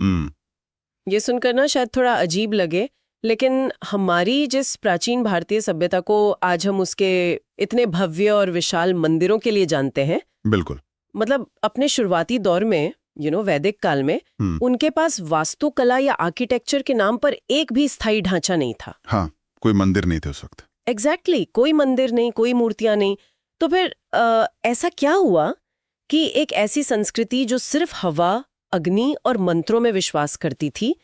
ये सुनकर ना शायद थोड़ा अजीब लगे, लेकिन हमारी जिस प्राचीन भारतीय सभ्यता को आज हम उसके इतने भव्य और विशाल मंदिरों के लिए जानते हैं, बिल्कुल, मतलब अपने शुरुआती दौर में वैदिक काल में उनके पास वास्तुकला या आर्किटेक्चर के नाम पर एक भी स्थायी ढांचा नहीं था। हाँ, कोई मंदिर नहीं थे उस वक्त। एग्जैक्टली, कोई मंदिर नहीं, कोई मूर्तियां नहीं। तो फिर ऐसा क्या हुआ कि एक ऐसी संस्कृति जो सिर्फ हवा, अग्नि और मंत्रों में विश्वास करती थी,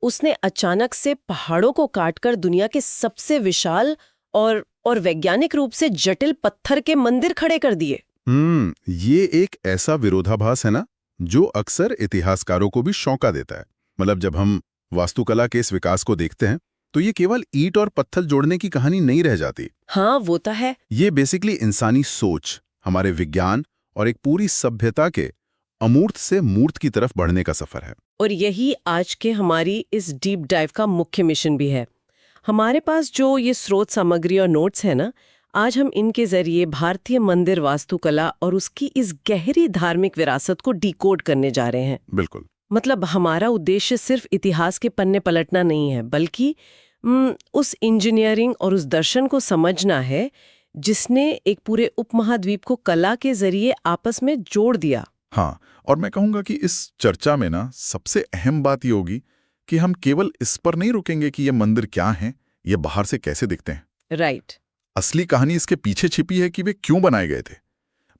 उसने अचानक से पहाड़ों को काटकर दुनिया के सबसे विशाल और वैज्ञानिक रूप से जटिल पत्थर के मंदिर खड़े कर दिए। ये एक ऐसा विरोधाभास है ना, जो अक्सर इतिहासकारों को भी चौंका देता है। मतलब जब हम वास्तुकला के इस विकास को देखते हैं, तो ये केवल ईंट और पत्थर जोड़ने की कहानी नहीं रह जाती। हाँ, वो तो है। ये बेसिकली इंसानी सोच, हमारे विज्ञान और एक पूरी सभ्यता के अमूर्त से मूर्त की तरफ बढ़ने का सफर है। और यही आज के हमारी इस डीप डाइव का मुख्य मिशन भी है। हमारे पास जो ये स्रोत सामग्री और नोट्स है ना, आज हम इनके जरिए भारतीय मंदिर वास्तुकला और उसकी इस गहरी धार्मिक विरासत को डिकोड करने जा रहे हैं। बिल्कुल। मतलब हमारा उद्देश्य सिर्फ इतिहास के पन्ने पलटना नहीं है, बल्कि उस इंजीनियरिंग और उस दर्शन को समझना है जिसने एक पूरे उपमहाद्वीप को कला के जरिए आपस में जोड़ दिया। हाँ, और मैं कहूंगा कि इस चर्चा में ना सबसे अहम बात ये होगी कि हम केवल इस पर नहीं रुकेंगे कि ये मंदिर क्या हैं, ये बाहर से कैसे दिखते हैं। राइट। असली कहानी इसके पीछे छिपी है कि वे क्यों बनाए गए थे।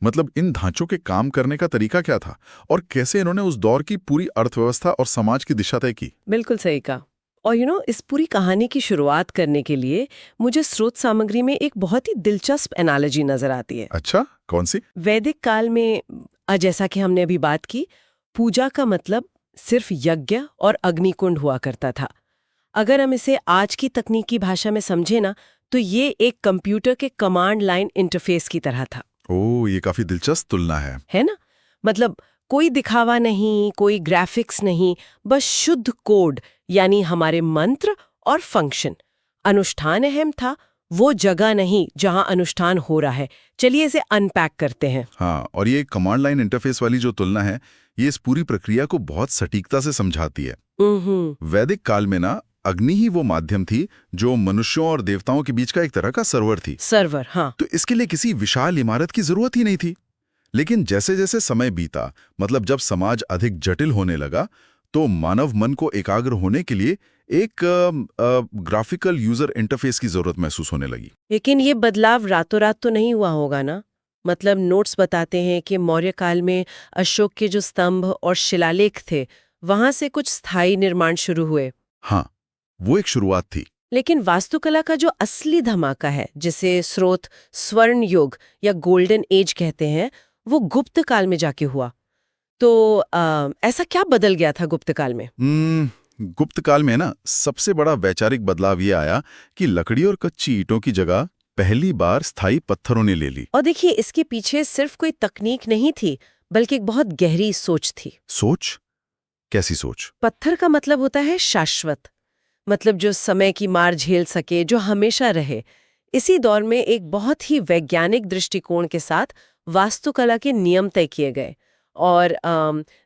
मतलब इन ढांचों के काम करने का तरीका क्या था और कैसे इन्होंने उस दौर की पूरी अर्थव्यवस्था और समाज की दिशा तय की। बिल्कुल सही कहा। और इस पूरी कहानी की शुरुआत करने के लिए मुझे स्रोत सामग्री में एक बहुत ही दिलचस्प एनालॉजी नजर आती है। अच्छा, कौन सी? वैदिक काल में जैसा कि हमने अभी बात की, पूजा का मतलब सिर्फ यज्ञ और अग्निकुंड हुआ करता था। अगर हम इसे आज की तकनीकी भाषा में समझे ना, तो ये एक कंप्यूटर के कमांड लाइन इंटरफेस की तरह था। ओह, ये काफी दिलचस्प तुलना है ना? मतलब कोई दिखावा नहीं, कोई ग्राफिक्स नहीं, बस शुद्ध कोड, यानी हमारे मंत्र और फंक्शन। अनुष्ठान अहम था, वो जगह नहीं जहां अनुष्ठान हो रहा है। चलिए इसे अनपैक करते हैं। हाँ, और ये कमांड लाइन इंटरफेस वाली जो तुलना है, ये इस पूरी प्रक्रिया को बहुत सटीकता से समझाती है। वैदिक काल में ना अग्नि ही वो माध्यम थी जो मनुष्यों और देवताओं के बीच का एक तरह का सर्वर थी। सर्वर, हाँ। तो इसके लिए किसी विशाल इमारत की जरूरत ही नहीं थी। लेकिन जैसे जैसे समय बीता, मतलब जब समाज अधिक जटिल होने लगा, तो मानव मन को एकाग्र होने के लिए एक ग्राफिकल यूजर इंटरफेस की जरूरत महसूस होने लगी। लेकिन ये बदलाव रातों रात तो नहीं हुआ होगा ना? मतलब नोट्स बताते हैं कि मौर्य काल में अशोक के जो स्तंभ और शिलालेख थे, वहां से कुछ स्थायी निर्माण शुरू हुए। हाँ, वो एक शुरुआत थी। लेकिन वास्तुकला का जो असली धमाका है, जिसे स्रोत स्वर्ण युग या गोल्डन एज कहते हैं, वो गुप्त काल में जाके हुआ। तो ऐसा क्या बदल गया था गुप्त काल में? गुप्त काल में ना सबसे बड़ा वैचारिक बदलाव ये आया कि लकड़ी और कच्ची ईंटों की जगह पहली बार स्थायी पत्थरों ने ले ली। और देखिए, इसके पीछे सिर्फ कोई तकनीक नहीं थी, बल्कि एक बहुत गहरी सोच थी। सोच? कैसी सोच? पत्थर का मतलब होता है शाश्वत, मतलब जो समय की मार झेल सके, जो हमेशा रहे। इसी दौर में एक बहुत ही वैज्ञानिक दृष्टिकोण के साथ वास्तुकला के नियम तय किए गए और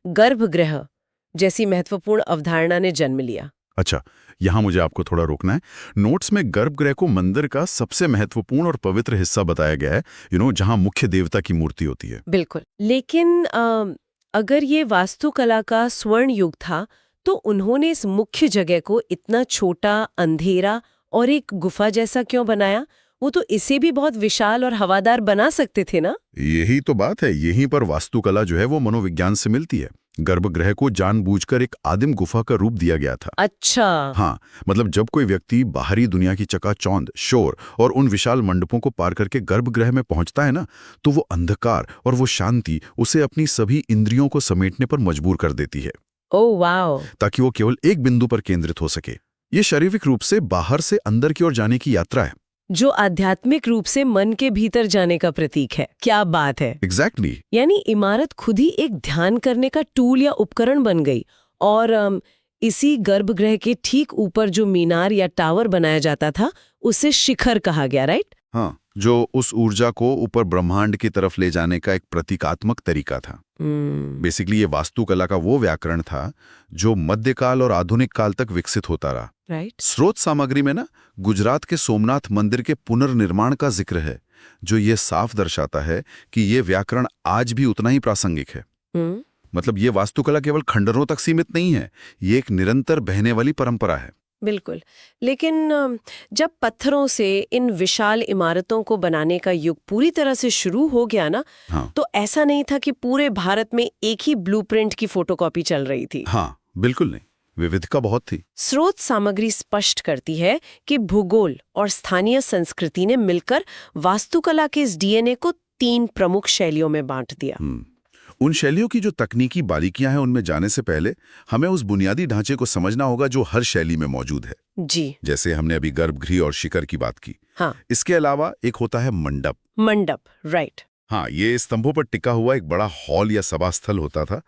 गर्भगृह जैसी महत्वपूर्ण अवधारणा ने जन्म लिया। अच्छा, यहाँ मुझे आपको थोड़ा रोकना है। नोट्स में गर्भगृह को मंदिर का सबसे महत्वपूर्ण और पवित्र हिस्सा बताया गया है, जहाँ मुख्य देवता की मूर्ति होती है। बिल्कुल। लेकिन अगर ये वास्तुकला का स्वर्ण युग था, तो उन्होंने इस मुख्य जगह को इतना छोटा, अंधेरा और एक गुफा जैसा क्यों बनाया? वो तो इसे भी बहुत विशाल और हवादार बना सकते थे ना? यही तो बात है। यहीं पर वास्तुकला जो है वो मनोविज्ञान से मिलती है। गर्भगृह को जानबूझकर एक आदिम गुफा का रूप दिया गया था। अच्छा। हाँ, मतलब जब कोई व्यक्ति बाहरी दुनिया की चकाचौंध, शोर और उन विशाल मंडपों को पार करके गर्भगृह में पहुंचता है ना, तो वो अंधकार और वो शांति उसे अपनी सभी इंद्रियों को समेटने पर मजबूर कर देती है। Oh wow! ताकि वो केवल एक बिंदु पर केंद्रित हो सके। ये शारीरिक रूप से बाहर से अंदर की ओर जाने की यात्रा है, जो आध्यात्मिक रूप से मन के भीतर जाने का प्रतीक है। क्या बात है! एग्जैक्टली। यानी इमारत खुद ही एक ध्यान करने का टूल या उपकरण बन गई। और इसी गर्भगृह के ठीक ऊपर जो मीनार या टावर बनाया जाता था, उसे शिखर कहा गया, राइट? हाँ, जो उस ऊर्जा को ऊपर ब्रह्मांड की तरफ ले जाने का एक प्रतीकात्मक तरीका था। बेसिकली ये वास्तुकला का वो व्याकरण था जो मध्यकाल और आधुनिक काल तक विकसित होता रहा। राइट। स्रोत सामग्री में ना गुजरात के सोमनाथ मंदिर के पुनर्निर्माण का जिक्र है, जो ये साफ दर्शाता है कि ये व्याकरण आज भी उतना ही प्रासंगिक है। मतलब ये वास्तुकला केवल खंडरों तक सीमित नहीं है, ये एक निरंतर बहने वाली परंपरा है। बिल्कुल। लेकिन जब पत्थरों से इन विशाल इमारतों को बनाने का युग पूरी तरह से शुरू हो गया ना, हाँ। तो ऐसा नहीं था कि पूरे भारत में एक ही ब्लूप्रिंट की फोटोकॉपी चल रही थी। हाँ, बिल्कुल नहीं, विविधता बहुत थी। स्रोत सामग्री स्पष्ट करती है कि भूगोल और स्थानीय संस्कृति ने मिलकर वास्तुकला के इस डीएनए को 3 प्रमुख शैलियों में बांट दिया। उन शैलियों की जो तकनीकी बारीकियां हैं उनमें जाने से पहले हमें उस बुनियादी ढांचे को समझना होगा जो हर शैली में मौजूद है। जी। जैसे हमने अभी गर्भगृह और शिखर की बात की। हाँ। इसके अलावा एक होता है मंडप। मंडप, राइट। हाँ, ये स्तंभों पर टिका हुआ एक बड़ा हॉल या सभा स्थल होता था।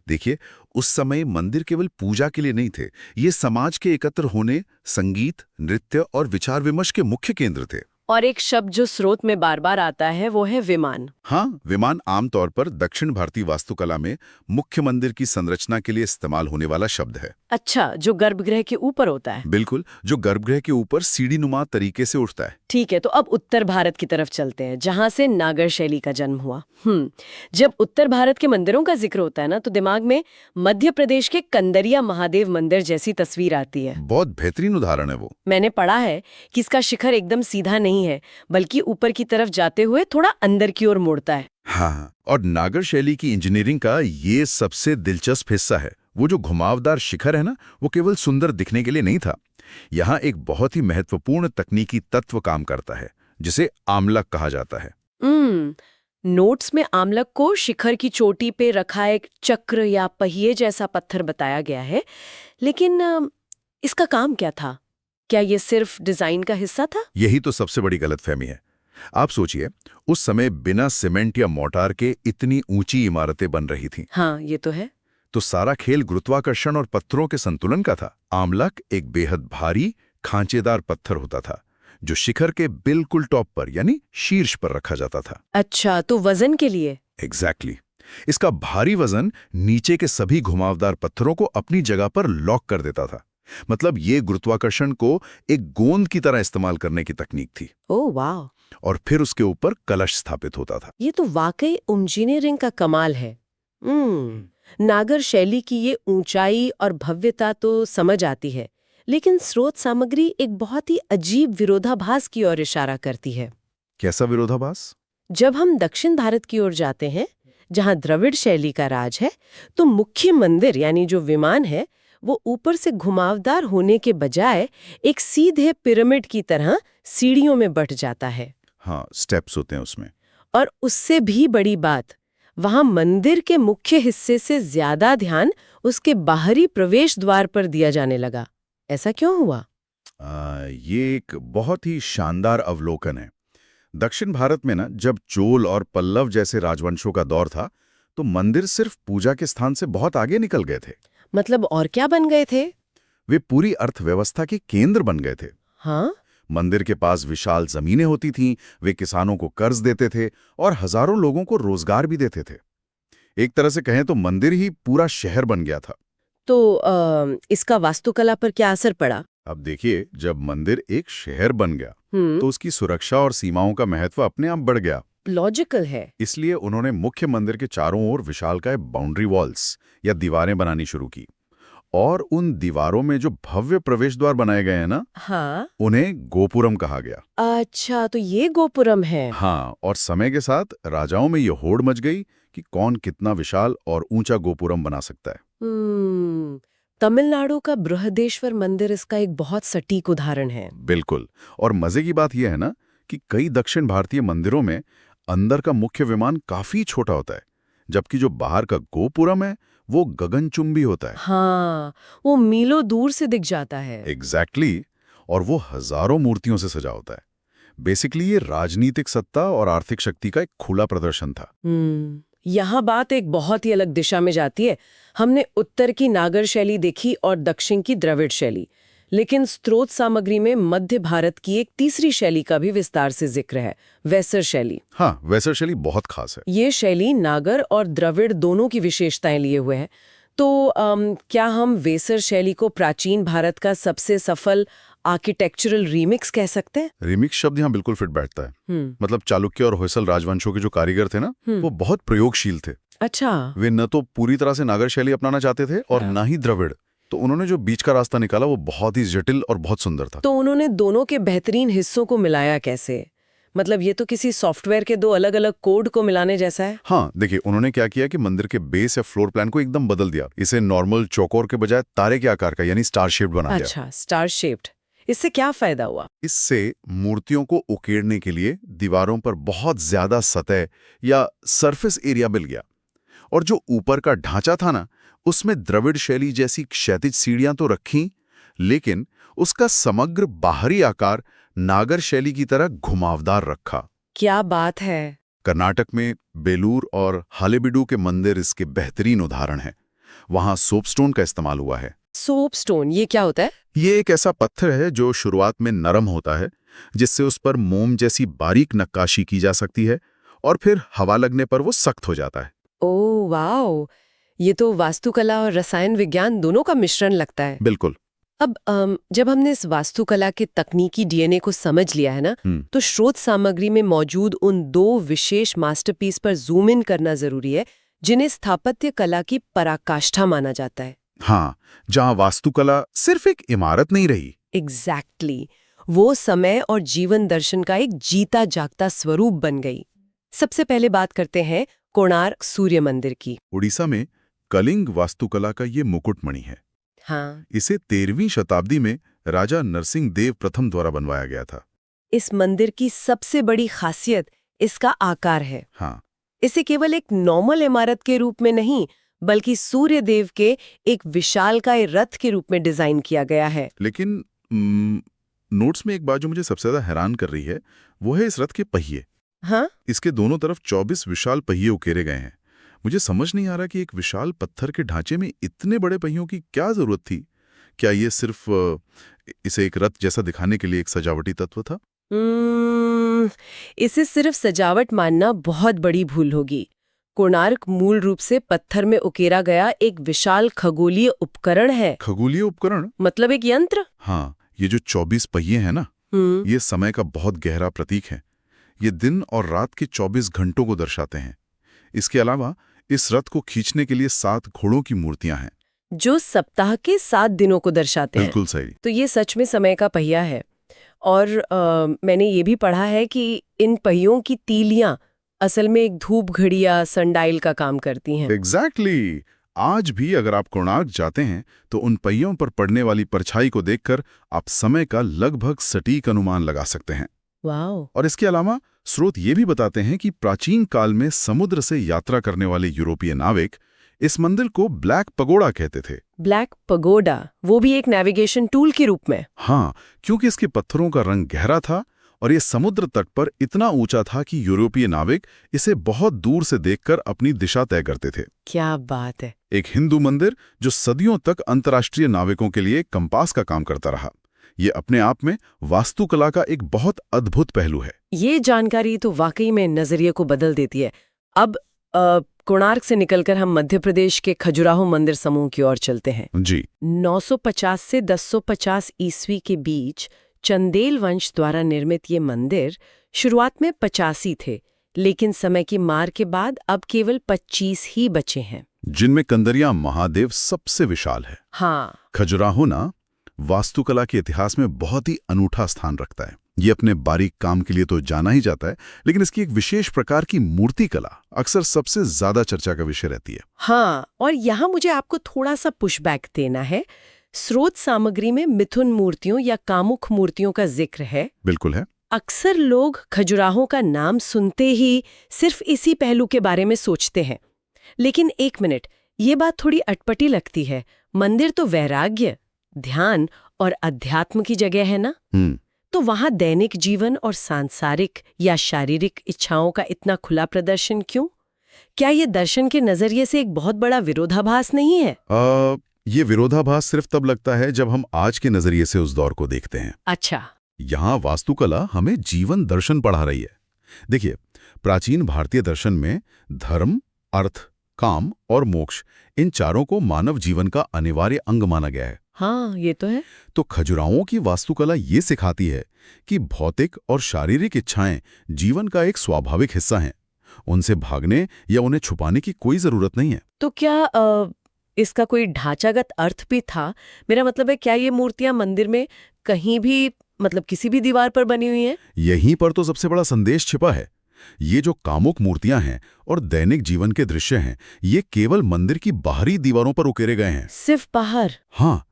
देखिए, उस समय मंदिर केवल पूजा के लिए नहीं थे, ये समाज के एकत्र होने, संगीत, नृत्य और विचार विमर्श के मुख्य केंद्र थे। और एक शब्द जो स्रोत में बार बार आता है वो है विमान। हाँ, विमान आमतौर पर दक्षिण भारतीय वास्तुकला में मुख्य मंदिर की संरचना के लिए इस्तेमाल होने वाला शब्द है। अच्छा, जो गर्भगृह के ऊपर होता है। बिल्कुल, जो गर्भगृह के ऊपर सीढ़ीनुमा तरीके से उठता है। ठीक है, तो अब उत्तर भारत की तरफ चलते हैं, जहां से नागर शैली का जन्म हुआ। जब उत्तर भारत के मंदिरों का जिक्र होता है ना, तो दिमाग में मध्य प्रदेश के कंदरिया महादेव मंदिर जैसी तस्वीर आती है। बहुत बेहतरीन उदाहरण है वो। मैंने पढ़ा है कि इसका शिखर एकदम सीधा नहीं है, बल्कि ऊपर की तरफ जाते हुए थोड़ा अंदर की ओर मुड़ता है। हाँ, और नागर शैली की इंजीनियरिंग का ये सबसे दिलचस्प हिस्सा है। वो जो घुमावदार शिखर है ना, वो केवल सुंदर दिखने के लिए नहीं था। यहाँ एक बहुत ही महत्वपूर्ण तकनीकी तत्व काम करता है, जिसे आमलक कहा जाता है। नोट्स में आमलक को शिखर की चोटी पे रखा एक चक्र या पहिए जैसा पत्थर बताया गया है, लेकिन इसका काम क्या था? क्या ये सिर्फ डिजाइन का हिस्सा था? यही तो सबसे बड़ी गलतफहमी है। आप सोचिए, उस समय बिना सीमेंट या मोर्टार के इतनी ऊंची इमारतें बन रही थीं। हाँ, ये तो है। तो सारा खेल गुरुत्वाकर्षण और पत्थरों के संतुलन का था। आमलक एक बेहद भारी, खांचेदार पत्थर होता था, जो शिखर के बिल्कुल टॉप पर यानी शीर्ष पर रखा जाता था। अच्छा, तो वजन के लिए? एग्जैक्टली। इसका भारी वजन नीचे के सभी घुमावदार पत्थरों को अपनी जगह पर लॉक कर देता था। मतलब ये गुरुत्वाकर्षण को एक गोंद की तरह इस्तेमाल करने की तकनीक थी। ओह वाह। और फिर उसके ऊपर कलश स्थापित होता था। ये तो वाकई इंजीनियरिंग का कमाल है। नागर शैली की ये ऊंचाई और भव्यता तो समझ आती है, लेकिन स्रोत सामग्री एक बहुत ही अजीब विरोधाभास की ओर इशारा करती है। कैसा विरोधाभास? जब हम दक्षिण भारत की ओर जाते हैं, जहां द्रविड़ शैली का राज है, तो मुख्य मंदिर यानी जो विमान है, वो ऊपर से घुमावदार होने के बजाय एक सीधे पिरामिड की तरह सीढ़ियों में बंट जाता है। हाँ, स्टेप्स होते हैं उसमें। और उससे भी बड़ी बात, वहां मंदिर के मुख्य हिस्से से ज्यादा ध्यान उसके बाहरी प्रवेश द्वार पर दिया जाने लगा। ऐसा क्यों हुआ? ये एक बहुत ही शानदार अवलोकन है। दक्षिण भारत में ना, जब चोल और पल्लव जैसे राजवंशों का दौर था, तो मंदिर सिर्फ पूजा के स्थान से बहुत आगे निकल गए थे। मतलब और क्या बन गए थे? वे पूरी अर्थव्यवस्था के केंद्र बन गए थे। हाँ? मंदिर के पास विशाल जमीनें होती थीं, वे किसानों को कर्ज देते थे और हजारों लोगों को रोजगार भी देते थे। एक तरह से कहें तो मंदिर ही पूरा शहर बन गया था। तो इसका वास्तुकला पर क्या असर पड़ा? अब देखिए, जब मंदिर एक शहर बन गया, तो उसकी सुरक्षा और सीमाओं का महत्व अपने आप बढ़ गया। लॉजिकल है। इसलिए उन्होंने मुख्य मंदिर के चारों ओर विशालकाय बाउंड्री वॉल्स या दीवारें बनानी शुरू की। और उन दीवारों में जो भव्य प्रवेश द्वार बनाए गए हैं ना, हाँ, उन्हें गोपुरम कहा गया। अच्छा, तो ये गोपुरम है। हाँ, और समय के साथ राजाओं में ये होड़ मच गई कि कौन कितना विशाल और ऊंचा गोपुरम बना सकता है। तमिलनाडु का बृहदेश्वर मंदिर इसका एक बहुत सटीक उदाहरण है। बिल्कुल। और मजे की बात यह है ना कि कई दक्षिण भारतीय मंदिरों में अंदर का मुख्य विमान काफी छोटा होता है, जबकि जो बाहर का गोपुरम है वो गगनचुंबी होता है। हाँ, वो मीलों दूर से दिख जाता है। एग्जैक्टली। और वो हजारों मूर्तियों से सजा होता है। बेसिकली ये राजनीतिक सत्ता और आर्थिक शक्ति का एक खुला प्रदर्शन था। यहाँ बात एक बहुत ही अलग दिशा में जाती है। हमने उत्तर की नागर शैली देखी और दक्षिण की द्रविड़ शैली, लेकिन स्रोत सामग्री में मध्य भारत की एक तीसरी शैली का भी विस्तार से जिक्र है, वेसर शैली। हाँ, वेसर शैली बहुत खास है। ये शैली नागर और द्रविड़ दोनों की विशेषताएं लिए हुए है। तो क्या हम वेसर शैली को प्राचीन भारत का सबसे सफल आर्किटेक्चरल रीमिक्स कह सकते हैं? रीमिक्स शब्द यहाँ बिल्कुल फिट बैठता है। मतलब चालुक्य और होयसल राजवंशों के जो कारीगर थे ना, वो बहुत प्रयोगशील थे। अच्छा। वे न तो पूरी तरह से नागर शैली अपनाना चाहते थे और न ही द्रविड़। तो उन्होंने जो बीच का रास्ता निकाला वो बहुत ही जटिल और बहुत सुंदर था। तो उन्होंने दोनों के बेहतरीन हिस्सों को मिलाया कैसे? मतलब ये तो किसी सॉफ्टवेयर के दो अलग अलग कोड को मिलाने जैसा है। हाँ, देखिए उन्होंने क्या किया कि मंदिर के बेस या फ्लोर प्लान को एकदम बदल दिया। इसे नॉर्मल चौकोर के बजाय तारे के आकार का यानी स्टार शेप्ड बना दिया। अच्छा, स्टार शेप्ड। इससे क्या फायदा हुआ? इससे मूर्तियों को उकेरने के लिए दीवारों पर बहुत ज्यादा सतह या सरफेस एरिया मिल गया। और जो ऊपर का ढांचा था ना, उसमें द्रविड़ शैली जैसी क्षैतिज सीढ़ियां तो रखीं, लेकिन उसका समग्र बाहरी आकार नागर शैली की तरह घुमावदार रखा। क्या बात है! कर्नाटक में बेलूर और हालेबिडु के मंदिर इसके बेहतरीन उदाहरण हैं। वहां सोपस्टोन का इस्तेमाल हुआ है। सोपस्टोन, ये क्या होता है? ये एक ऐसा पत्थर है जो शुरुआत में नरम होता है, जिससे उस पर मोम जैसी बारीक नक्काशी की जा सकती है और फिर हवा लगने पर वो सख्त हो जाता है। Oh wow! ये तो वास्तुकला और रसायन विज्ञान दोनों का मिश्रण लगता है। बिल्कुल। अब जब हमने इस वास्तुकला के तकनीकी डीएनए को समझ लिया है ना, तो स्रोत सामग्री में मौजूद उन दो विशेष मास्टरपीस पर जूम इन करना जरूरी है, जिन्हें स्थापत्य कला की पराकाष्ठा माना जाता है। हाँ, जहां वास्तुकला सिर्फ एक इमारत नहीं रही। एग्जैक्टली, वो समय और जीवन दर्शन का एक जीता जागता स्वरूप बन गई। सबसे पहले बात करते हैं कोणार्क सूर्य मंदिर की। उड़ीसा में कलिंग वास्तुकला का ये मुकुटमणि है। हाँ। इसे 13वीं शताब्दी में राजा नरसिंह देव प्रथम द्वारा बनवाया गया था। इस मंदिर की सबसे बड़ी खासियत इसका आकार है। हाँ। इसे केवल एक नॉर्मल इमारत के रूप में नहीं, बल्कि सूर्य देव के एक विशालकाय रथ के रूप में डिजाइन किया गया है। लेकिन नोट्स में एक बात जो मुझे सबसे ज्यादा हैरान कर रही है, वो है इस रथ के पहिए। हाँ? इसके दोनों तरफ 24 विशाल पहिए उकेरे गए हैं। मुझे समझ नहीं आ रहा कि एक विशाल पत्थर के ढांचे में इतने बड़े पहियों की क्या जरूरत थी। क्या ये सिर्फ इसे एक रथ जैसा दिखाने के लिए एक सजावटी तत्व था? इसे सिर्फ सजावट मानना बहुत बड़ी भूल होगी। कोणार्क मूल रूप से पत्थर में उकेरा गया एक विशाल खगोलीय उपकरण है। खगोलीय उपकरण? मतलब एक यंत्र। हाँ, ये जो 24 पहिए हैं ना, ये समय का बहुत गहरा प्रतीक है। ये दिन और रात के 24 घंटों को दर्शाते हैं। इसके अलावा इस रथ को खींचने के लिए 7 घोड़ों की मूर्तियां हैं, जो सप्ताह के 7 दिनों को दर्शाते हैं। बिल्कुल सही। तो ये सच में समय का पहिया है। और मैंने ये भी पढ़ा है कि इन पहियों की तीलियां असल में एक धूप घड़ी या सनडाइल का काम करती हैं। एग्जैक्टली। आज भी अगर आप कोणार्क जाते हैं तो उन पहियों पर पड़ने वाली परछाई को देखकर आप समय का लगभग सटीक अनुमान लगा सकते हैं। वाओ! और इसके अलावा स्रोत ये भी बताते हैं कि प्राचीन काल में समुद्र से यात्रा करने वाले यूरोपीय नाविक इस मंदिर को ब्लैक पगोड़ा कहते थे। ब्लैक पगोडा, वो भी एक नेविगेशन टूल के रूप में? हाँ, क्योंकि इसके पत्थरों का रंग गहरा था और ये समुद्र तट पर इतना ऊंचा था कि यूरोपीय नाविक इसे बहुत दूर से देखकर अपनी दिशा तय करते थे। क्या बात है! एक हिंदू मंदिर जो सदियों तक अंतर्राष्ट्रीय नाविकों के लिए कंपास का काम करता रहा। ये अपने आप में वास्तुकला का एक बहुत अद्भुत पहलू है। ये जानकारी तो वाकई में नजरिए को बदल देती है। अब कोणार्क से निकलकर हम मध्य प्रदेश के खजुराहो मंदिर समूह की ओर चलते हैं। जी। 950 से 1050 ईस्वी के बीच चंदेल वंश द्वारा निर्मित ये मंदिर शुरुआत में 85 थे, लेकिन समय की मार के बाद अब केवल 25 ही बचे हैं, जिनमें कंदरिया महादेव सबसे विशाल है। हाँ। खजुराहो ना वास्तुकला के इतिहास में बहुत ही अनूठा स्थान रखता है। ये अपने बारीक काम के लिए तो जाना ही जाता है, लेकिन इसकी एक विशेष प्रकार की मूर्ति कला अक्सर सबसे ज्यादा चर्चा का विषय रहती है। हाँ, और यहाँ मुझे आपको थोड़ा सा पुशबैक देना है। स्रोत सामग्री में मिथुन मूर्तियों या कामुक मूर्तियों का जिक्र है। बिल्कुल है। अक्सर लोग खजुराहो का नाम सुनते ही सिर्फ इसी पहलू के बारे में सोचते हैं, लेकिन एक मिनट, ये बात थोड़ी अटपटी लगती है। मंदिर तो वैराग्य, ध्यान और अध्यात्म की जगह है ना, तो वहां दैनिक जीवन और सांसारिक या शारीरिक इच्छाओं का इतना खुला प्रदर्शन क्यों? क्या ये दर्शन के नजरिए से एक बहुत बड़ा विरोधाभास नहीं है? ये विरोधाभास सिर्फ तब लगता है जब हम आज के नजरिए से उस दौर को देखते हैं। अच्छा। यहाँ वास्तुकला हमें जीवन दर्शन पढ़ा रही है। देखिए, प्राचीन भारतीय दर्शन में धर्म, अर्थ, काम और मोक्ष, इन चारों को मानव जीवन का अनिवार्य अंग माना गया है। हाँ, ये तो है। तो खजुराहों की वास्तुकला ये सिखाती है कि भौतिक और शारीरिक इच्छाएं जीवन का एक स्वाभाविक हिस्सा हैं। उनसे भागने या उन्हें छुपाने की कोई जरूरत नहीं है। तो क्या इसका कोई ढांचागत अर्थ भी था? मेरा मतलब है, क्या ये मूर्तियां मंदिर में कहीं भी, मतलब किसी भी दीवार पर बनी हुई हैं? यहीं पर तो सबसे बड़ा संदेश छिपा है। ये जो कामुक मूर्तियां हैं और दैनिक जीवन के दृश्य हैं, ये केवल मंदिर की बाहरी दीवारों पर उकेरे गए हैं। सिर्फ बाहर? हाँ,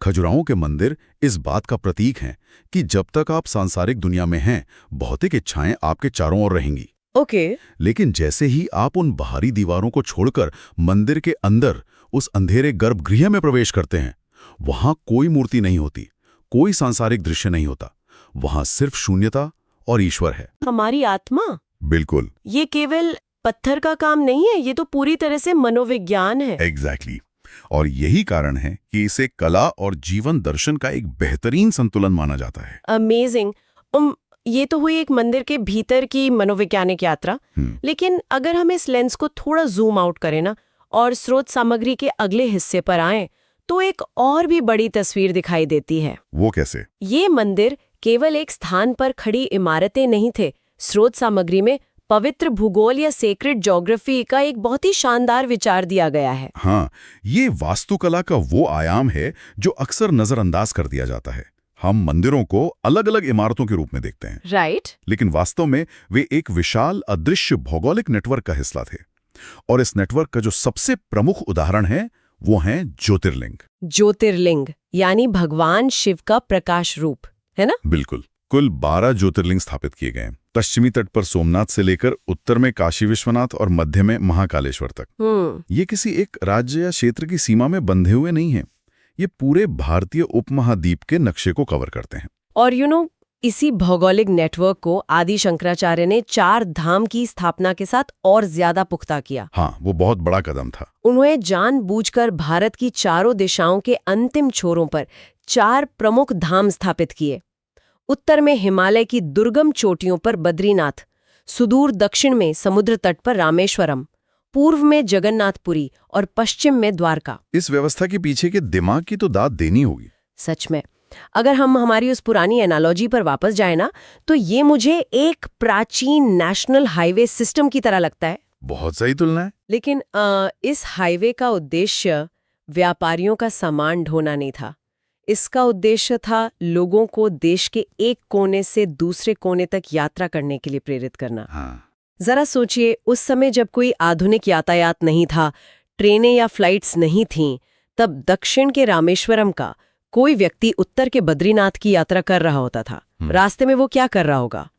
खजुराहों के मंदिर इस बात का प्रतीक हैं कि जब तक आप सांसारिक दुनिया में हैं, भौतिक इच्छाएं आपके चारों ओर रहेंगी। ओके। लेकिन जैसे ही आप उन बाहरी दीवारों को छोड़कर मंदिर के अंदर उस अंधेरे गर्भगृह में प्रवेश करते हैं, वहां कोई मूर्ति नहीं होती, कोई सांसारिक दृश्य नहीं होता। वहां सिर्फ शून्यता और ईश्वर है। हमारी आत्मा? बिल्कुल। ये केवल पत्थर का काम नहीं है, ये तो पूरी तरह से मनोविज्ञान है। एग्जैक्टली। और यही कारण है कि इसे कला और जीवन दर्शन का एक बेहतरीन संतुलन माना जाता है। अमेजिंग। ये तो हुई एक मंदिर के भीतर की मनोवैज्ञानिक यात्रा। लेकिन अगर हम इस लेंस को थोड़ा जूम आउट करें ना, और स्रोत सामग्री के अगले हिस्से पर आएं, तो एक और भी बड़ी तस्वीर दिखाई देती है। वो कैसे? ये मंदिर केवल एक स्थान पर खड़ी इमारतें नहीं थे। स्रोत सामग्री में पवित्र भूगोल या सेक्रेड ज्योग्राफी का एक बहुत ही शानदार विचार दिया गया है। हाँ, ये वास्तुकला का वो आयाम है जो अक्सर नजरअंदाज कर दिया जाता है। हम मंदिरों को अलग अलग इमारतों के रूप में देखते हैं, राइट? लेकिन वास्तव में वे एक विशाल अदृश्य भौगोलिक नेटवर्क का हिस्सा थे। और इस नेटवर्क का जो सबसे प्रमुख उदाहरण है, वो है ज्योतिर्लिंग। ज्योतिर्लिंग यानी भगवान शिव का प्रकाश रूप, है ना? बिल्कुल। कुल 12 ज्योतिर्लिंग स्थापित किए गए। पश्चिमी तट पर सोमनाथ से लेकर उत्तर में काशी विश्वनाथ और मध्य में महाकालेश्वर तक। ये किसी एक राज्य या क्षेत्र की सीमा में बंधे हुए नहीं हैं। ये पूरे भारतीय उपमहाद्वीप के नक्शे को कवर करते हैं। और इसी भौगोलिक नेटवर्क को आदि शंकराचार्य ने 4 धाम की स्थापना के साथ और ज्यादा पुख्ता किया। हाँ, वो बहुत बड़ा कदम था। उन्होंने जानबूझकर भारत की चारों दिशाओं के अंतिम छोरों पर 4 प्रमुख धाम स्थापित किए। उत्तर में हिमालय की दुर्गम चोटियों पर बद्रीनाथ, सुदूर दक्षिण में समुद्र तट पर रामेश्वरम, पूर्व में जगन्नाथपुरी और पश्चिम में द्वारका। इस व्यवस्था के पीछे के दिमाग की तो दाद देनी होगी। सच में। अगर हम हमारी उस पुरानी एनालॉजी पर वापस जाए ना, तो ये मुझे एक प्राचीन नेशनल हाईवे सिस्टम की तरह लगता है। बहुत सही तुलना है। लेकिन इस हाईवे का उद्देश्य व्यापारियों का सामान ढोना नहीं था। इसका उद्देश्य था लोगों को देश के एक कोने से दूसरे कोने तक यात्रा करने के लिए प्रेरित करना। हाँ। जरा सोचिए, उस समय जब कोई आधुनिक यातायात नहीं था, ट्रेनें या फ्लाइट्स नहीं थीं, तब दक्षिण के रामेश्वरम का कोई व्यक्ति उत्तर के बद्रीनाथ की यात्रा कर रहा होता था। रास्ते में वो क्या कर रहा होगा?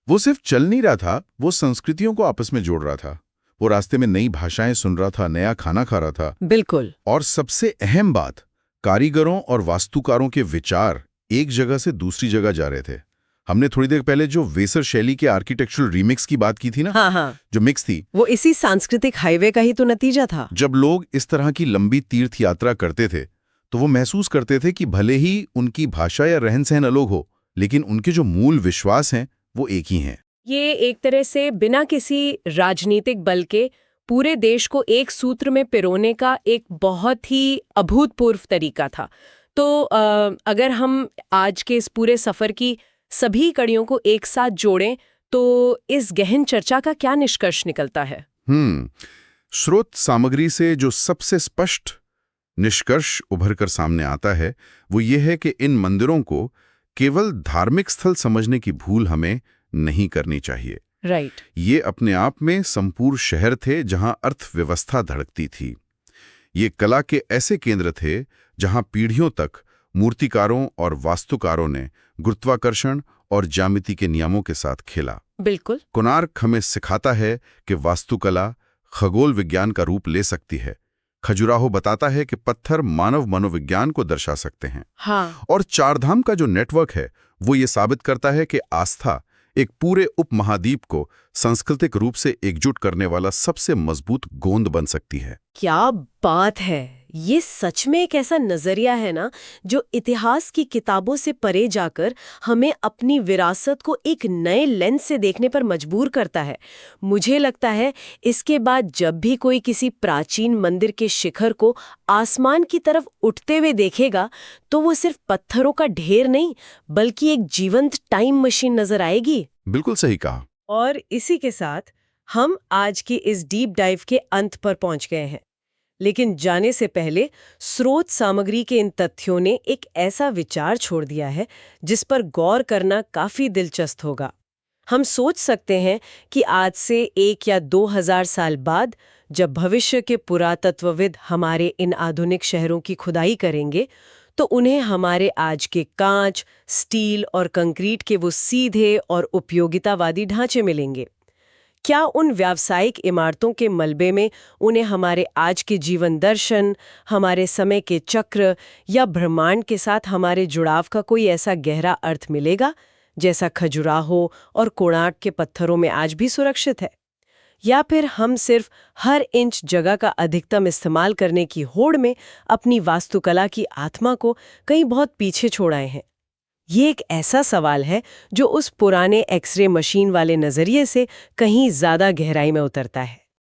वो सिर्फ चल नहीं रहा था, वो संस्कृतियों को आपस में जोड़ रहा था। वो रास्ते में नई भाषाएं सुन रहा था, नया खाना खा रहा था। बिल्कुल। और सबसे अहम बात, कारीगरों और वास्तुकारों के विचार एक जगह से दूसरी जगह जा रहे थे। हमने थोड़ी देर पहले जो वेसर शैली के आर्किटेक्चरल रीमिक्स की बात की थी ना, हाँ। जो मिक्स थी, वो इसी सांस्कृतिक हाईवे का ही तो नतीजा था। जब लोग इस तरह की लंबी तीर्थ यात्रा करते थे, तो वो महसूस करते थे कि भले ही उनकी भाषा या रहन सहन अलग हो, लेकिन उनके जो मूल विश्वास हैं वो एक ही हैं। ये एक तरह से बिना किसी राजनीतिक बल के पूरे देश को एक सूत्र में पिरोने का एक बहुत ही अभूतपूर्व तरीका था। तो अगर हम आज के इस पूरे सफर की सभी कड़ियों को एक साथ जोड़ें, तो इस गहन चर्चा का क्या निष्कर्ष निकलता है? स्रोत सामग्री से जो सबसे स्पष्ट निष्कर्ष उभर कर सामने आता है, वो ये है कि इन मंदिरों को केवल धार्मिक स्थल समझने की भूल हमें नहीं करनी चाहिए। राइट। ये अपने आप में संपूर्ण शहर थे जहां अर्थव्यवस्था धड़कती थी। ये कला के ऐसे केंद्र थे जहां पीढ़ियों तक मूर्तिकारों और वास्तुकारों ने गुरुत्वाकर्षण और ज्यामिति के नियमों के साथ खेला। बिल्कुल। कोणार्क हमें सिखाता है कि वास्तुकला खगोल विज्ञान का रूप ले सकती है। खजुराहो बताता है कि पत्थर मानव मनोविज्ञान को दर्शा सकते हैं। हाँ। और चारधाम का जो नेटवर्क है, वो ये साबित करता है कि आस्था एक पूरे उपमहाद्वीप को सांस्कृतिक रूप से एकजुट करने वाला सबसे मजबूत गोंद बन सकती है। क्या बात है! ये सच में एक ऐसा नजरिया है ना जो इतिहास की किताबों से परे जाकर हमें अपनी विरासत को एक नए लेंस से देखने पर मजबूर करता है। मुझे लगता है इसके बाद जब भी कोई किसी प्राचीन मंदिर के शिखर को आसमान की तरफ उठते हुए देखेगा तो वो सिर्फ पत्थरों का ढेर नहीं बल्कि एक जीवंत टाइम मशीन नजर आएगी। बिल्कुल सही कहा। और इसी के साथ हम आज की इस डीप डाइव के अंत पर पहुंच गए हैं। लेकिन जाने से पहले स्रोत सामग्री के इन तथ्यों ने एक ऐसा विचार छोड़ दिया है जिस पर गौर करना काफी दिलचस्प होगा। हम सोच सकते हैं कि आज से 1 या 2 हजार साल बाद जब भविष्य के पुरातत्वविद हमारे इन आधुनिक शहरों की खुदाई करेंगे तो उन्हें हमारे आज के कांच, स्टील और कंक्रीट के वो सीधे और उपयोगितावादी ढांचे मिलेंगे। क्या उन व्यावसायिक इमारतों के मलबे में उन्हें हमारे आज के जीवन दर्शन, हमारे समय के चक्र या ब्रह्मांड के साथ हमारे जुड़ाव का कोई ऐसा गहरा अर्थ मिलेगा जैसा खजुराहो और कोणार्क के पत्थरों में आज भी सुरक्षित है? या फिर हम सिर्फ हर इंच जगह का अधिकतम इस्तेमाल करने की होड़ में अपनी वास्तुकला की आत्मा को कहीं बहुत पीछे छोड़ आए हैं? ये एक ऐसा सवाल है जो उस पुराने एक्सरे मशीन वाले नजरिए से कहीं ज्यादा गहराई में उतरता है।